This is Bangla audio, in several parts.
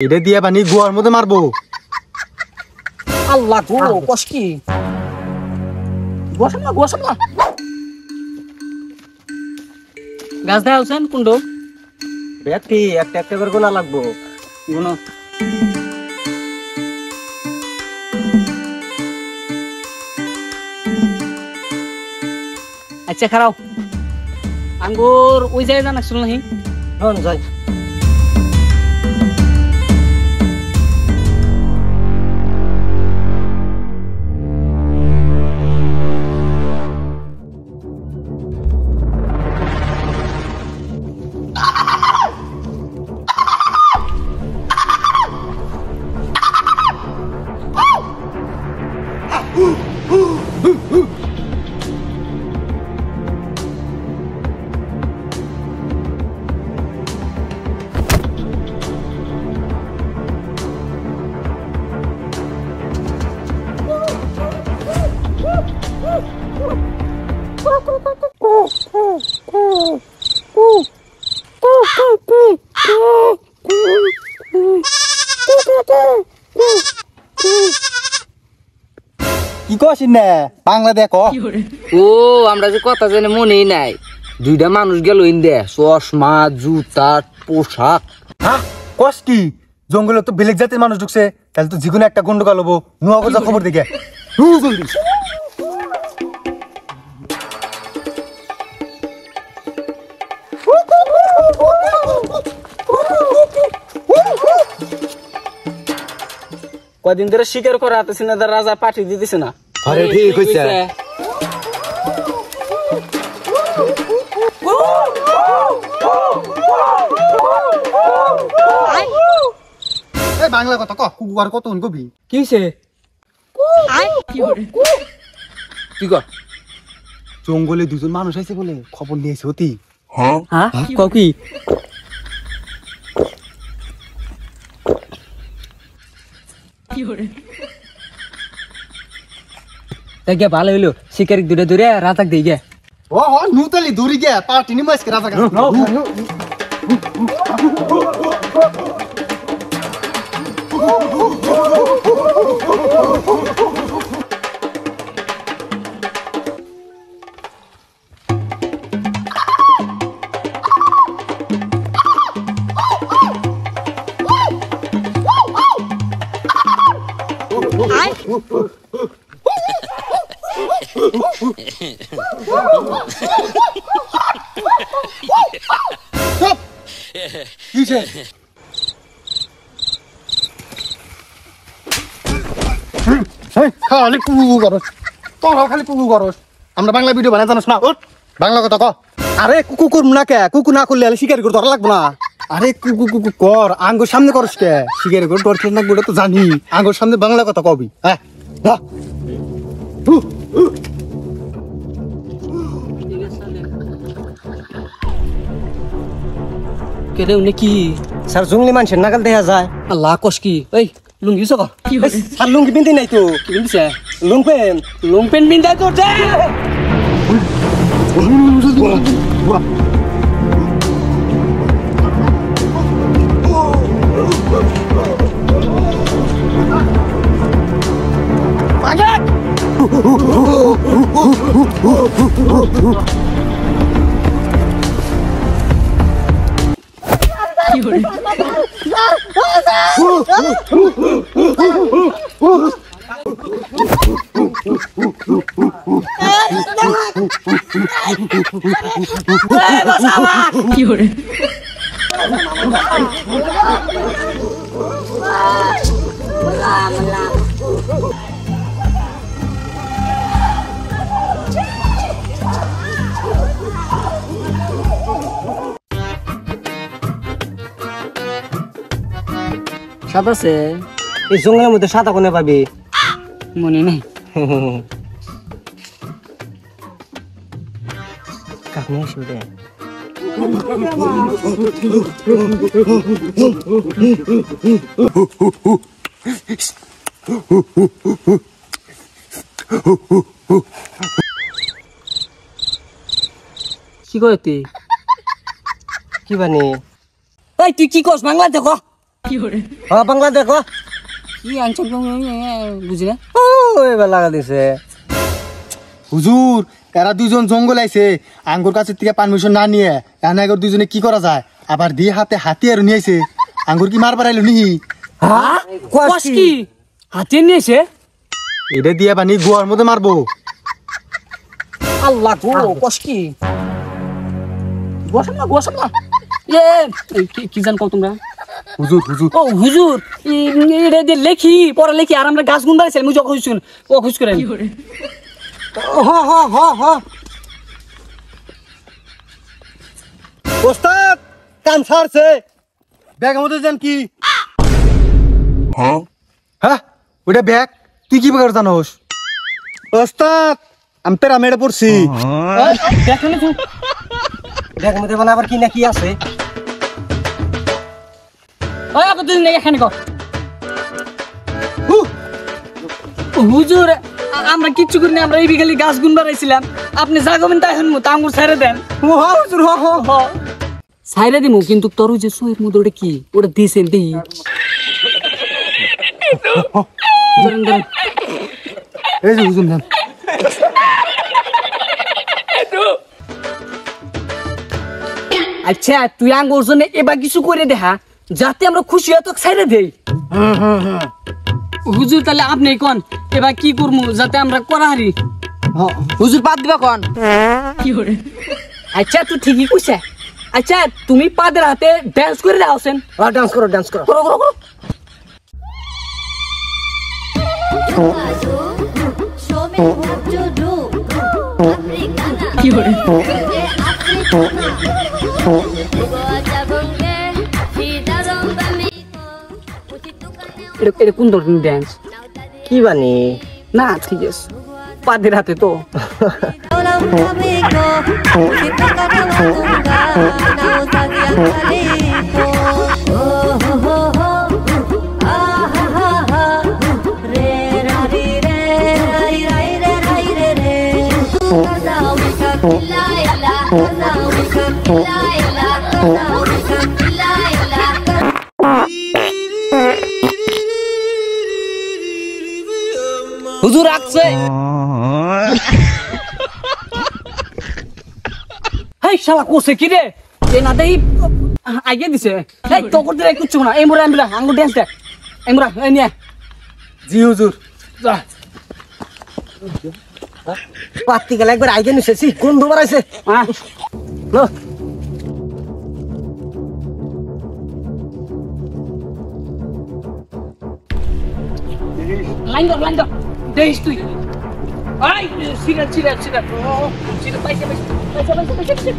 এটা দিয়ে পানি গোয়ার মধ্যে মারবো। আল্লাহ গো কষ্টি গোয়া সামলা গাছ দেয়া হোসেন কুন্ডো ব্যক্তি একটা একটা করে গোনা লাগবো। গুনো আচ্ছা খারাও আঙ্গুর ওই যায় জানা শুনল নাহি হন যাই। কি কছিস না বাংলা দেখো? ও আমরা যে কথা জানি মনেই নাই দুইটা মানুষ গেল ইন্দে চশমা জুতা পোশাক। হ্যাঁ কস কি জঙ্গলে তো বেলেগ জাতির মানুষ ঢুকছে, তাহলে তো যেকোনো একটা গন্ডগোল হবো। নুয়া কথা খবর দেখে জলদি। কদিন ধরে শিকার করা হাতেছে না, রাজা পাঠিয়ে দিতেছে না। আরে ঠিক হইছে। এই বাংলা কথা ক, কুকুর কত কবি কি হইছে? কি কর জঙ্গলে দুজন মানুষ আছে বলে খবর নিয়েছে অতি। হ্যাঁ কও কি? গিয়া ভালো হইলো শিকারি দূরে দূরে রাজাক দিয়ে গে। ও হ নুতালি দূরি গে পার্টি নি মাসকে রাজা গা। খালি কুকু করস, তোরাও খালি কুকু করস। আমরা বাংলা ভিডিও বানাই জানোস না? বাংলা কথা ক। আরে কুকু করব না কে? কুকু না করলে শিকারি করে ধরা লাগবো না। আরে কুকু কুকু কর, আঙ্গুর সামনে করস কে? শিকারি করে ডর খেলে না গোটা তো জানি। আঙ্গুর সামনে বাংলা কথা কবি। হ্যাঁ কেরে উনি কি স্যার জঙ্গলি মানুষের নাগাল দেখা যায়। আল্লাহ কস কি? এই লুঙ্গি সক স্যার লুঙ্গি পিন্দি নাই তো। কি পিনছে? লুং পেন লং পেন পিনদাই তো দে। কি হরে কি হরে সাদা আছে এই জঙ্গলের মধ্যে সাদা কোনে পাবি? মনে নেই। কাকনি আসবে কি কয় তুই? কি বানি? এই তুই কি কস বাংলা দেখো? হ্যাঁ বাংলা দেখো কি আনছেন বুঝি না ও এবার লাগা দিছে হুজুর এরা দুজন জঙ্গল আইছে আঙ্গুর কাছে থেকে পারমিশন না নিয়ে এনাগর দুজনে কি করা যায় আবার দিয়ে হাতে হাতিয়ার নিয়ে আইছে আঙ্গুর কি মারবার আইলো নিহি হ্যাঁ কস কি হাতে নিয়েছে এটা দিয়ে পানি গোয়ার মধ্যে মারবো আল্লাহ গো কস কি বসেন না কি জান কও তোমরা হুজুর হুজুর ও হুজুর এটা যে লেখি পড়া লেখি আর আমরা গাছ গুন বাড়াইছিলাম মুই যখন শুন ও খুশ করে হ্যাঁ হ্যাঁ হ্যাঁ হ্যাঁ ওস্তাদ কান ছাড়ছে ব্যাগের মধ্যে যান কি হ্যাঁ ওটা ব্যাগ তুই কি ব্যাপার জানোস ওস্তাদ আমি প্যারামেডে পড়ছি দেখেন ব্যাগের মধ্যে মানে আবার কি না কি আছে ওই আপনি দুদিন এখানে কো হুজুর আমরা কিচ্ছু করিনি আমরা এই বিকালে গাছ গুন বাড়াইছিলাম আপনি যা করবেন তাই শুনবো তা আঙ্গুর ছাইরে দেন হুজুর হ্যাঁ ছাইরে দিমু কিন্তু তোর যে সুয়ের মধ্যে ওটা কি ওটা দিয়েছেন দিই ধরেন ধরেন এই যে হুজুর নেন আচ্ছা তুই আঙ্গুর জন্য এবার কিছু করে দেখা যাতে আমরা খুশি হয়ে তোকে ছাইরে দেই হুজুর তাহলে আপনি কোন এবার কি করবো যাতে আমরা করা হারি হুজুর পাত দিবা কোন আচ্ছা তুই ঠিকই কইছে আচ্ছা তুমি পাদের হাতে ডান্স করে দাও সেন ডান্স করো ডান্স করো করো করো করো Show me what to do. Africana. এটা কোন ধরনের ডান্স কি বানি না ঠিক আছে পাদের হাতে তো হুজুর রাখছে হেই শালা কোসে কি রে এ না দেই আগে দিছে এই তো করতে রে কিচ্ছু না এই মোরা আমরা আঙ্গুর ডান্স দেখ এই মোরা এই নিয়ে জি হুজুর যা পাত্তি গেলে একবার আইগে নিছেছি কোন দুবার আইছে হ্যাঁ লো লাইন দাও দেইস তুই আই সিগারেট ও সিগারেট পাইছে পাইছে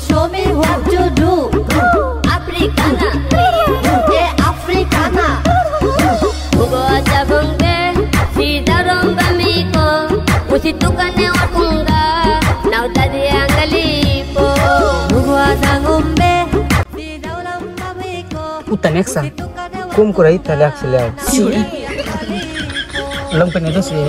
Show me what to do. Africana. Africana. Bugo jabungge sidarom bamiko. Usi tukane wakunga. Now tadi angalipo. Bugo jangumbe sidarom bamiko. Uta nexa কুম করে তাহলে অ্যাক্সিলেন্ট লম্পে নে দোসে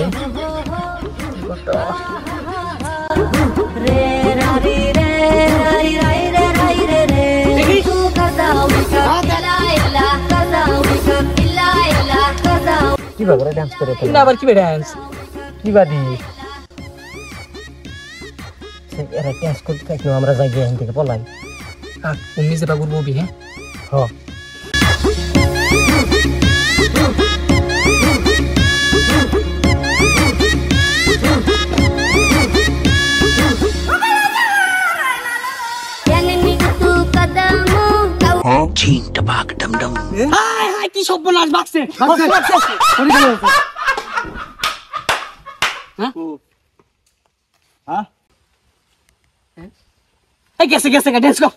কিভাবে ডান্স করে না আবার কি ডান্স কিবাদি এরা ডান্স করতে থাকলে আমরা যাই এখান থেকে পলাই উম্মি যেটা করবো বি হ্যাঁ হ্যাঁ হাই হাই কি সর্বনাশ বাকছে এই গেছে ডান্স কর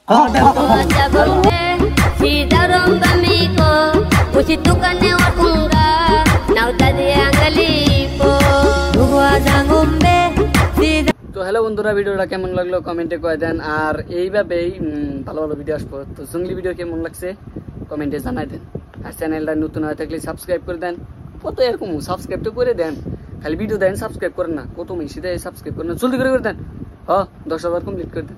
sidarom bamiko. Usi tukane wakunga. Now tadi angalipo. Bugo jangumbe তো হ্যালো বন্ধুরা ভিডিওটা কেমন লাগলো কমেন্টে কয়ে দেন আর এইভাবেই ভালো ভালো ভিডিও আসবো তো জঙ্গলি ভিডিও কেমন লাগছে কমেন্টে জানাই দেন আর চ্যানেলটা নতুন হয়ে থাকলে সাবস্ক্রাইব করে দেন কত এরকম সাবস্ক্রাইব তো করে দেন খালি ভিডিও দেন সাবস্ক্রাইব করেন না, কত মেশি দেয় সাবস্ক্রাইব করেন না, জলদি করে দেন। 10,000 কমপ্লিট করে দেন।